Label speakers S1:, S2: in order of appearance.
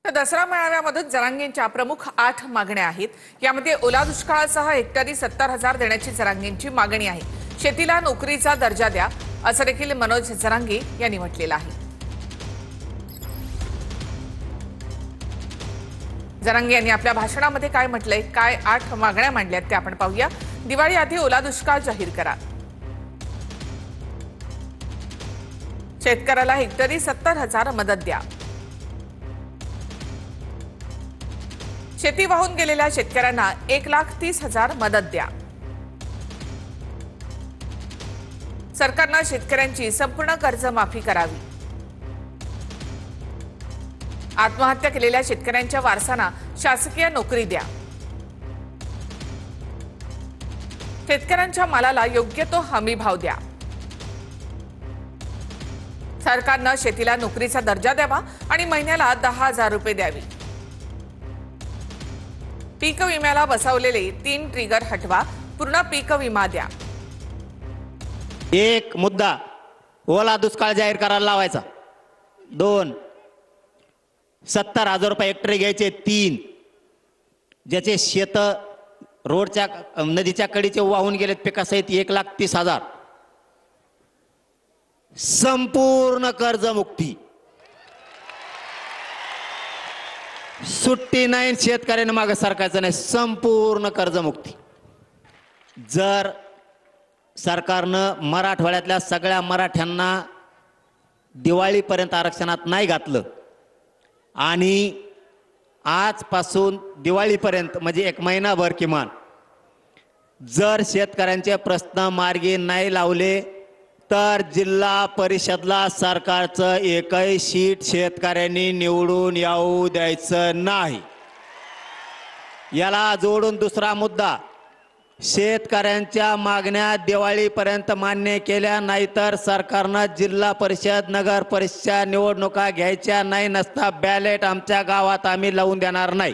S1: तर दसरा मेळाव्यामधून जरांगेंच्या प्रमुख 8 मागण्या आहेत। यामध्ये ओला दुष्काळासह हेक्टरी 70,000 देण्याची जरांगेंची मागणी आहे। शेतीला नोकरीचा दर्जा द्या असं देखील मनोज जरांगे यांनी म्हटलेलं आहे। जरांगे यांनी आपल्या भाषणामध्ये काय म्हटलंय, काय 8 मागण्या मांडल्यात ते आपण पाहूया। दिवाळी आधी ओला दुष्काळ जाहीर करा, शेतकऱ्याला हेक्टरी 70,000 मदत द्या, शेती वाहून गेलेल्या शेतकऱ्यांना 1,30,000 मदत द्या, सरकारने शेतकऱ्यांची संपूर्ण कर्जमाफी करावी, आत्महत्या केलेल्या शेतकऱ्यांच्या वारसांना शासकीय नोकरी द्या, शेतकऱ्यांच्या मालाला योग्य तो हमी भाव द्या, सरकारने शेतीला नोकरीचा दर्जा द्यावा आणि महिन्याला 10,000 रुपये द्यावी, पीक विम्याला बसवलेले 3 ट्रिगर हटवा, पूर्ण पीक विमा द्या।
S2: एक मुद्दा ओला दुष्काळ जाहीर करायला लावायचा। 2 70,000 रुपये हेक्टरी घ्यायचे। 3 ज्याचे शेत रोडच्या नदीच्या कडीचे वाहून गेलेत पिकासहित 1,30,000 संपूर्ण कर्जमुक्ती। सुट्टी नाही, शेतकऱ्यांना मागे सरकायचं नाही, संपूर्ण कर्जमुक्ती। जर सरकारनं मराठवाड्यातल्या सगळ्या मराठ्यांना दिवाळीपर्यंत आरक्षणात नाही घातलं आणि आजपासून दिवाळीपर्यंत म्हणजे 1 महिनाभर किमान जर शेतकऱ्यांचे प्रश्न मार्गी नाही लावले तर जिल्हा परिषदला सरकारचं एकही सीट शेतकऱ्यांनी निवडून येऊ द्यायचं नाही। याला जोडून दुसरा मुद्दा, शेतकऱ्यांच्या मागण्या दिवाळीपर्यंत मान्य केल्या नाही तर सरकारनं जिल्हा परिषद नगर परिषद निवडणुका घ्यायच्या नाही, नसता बॅलेट आमच्या गावात आम्ही लावून देणार नाही।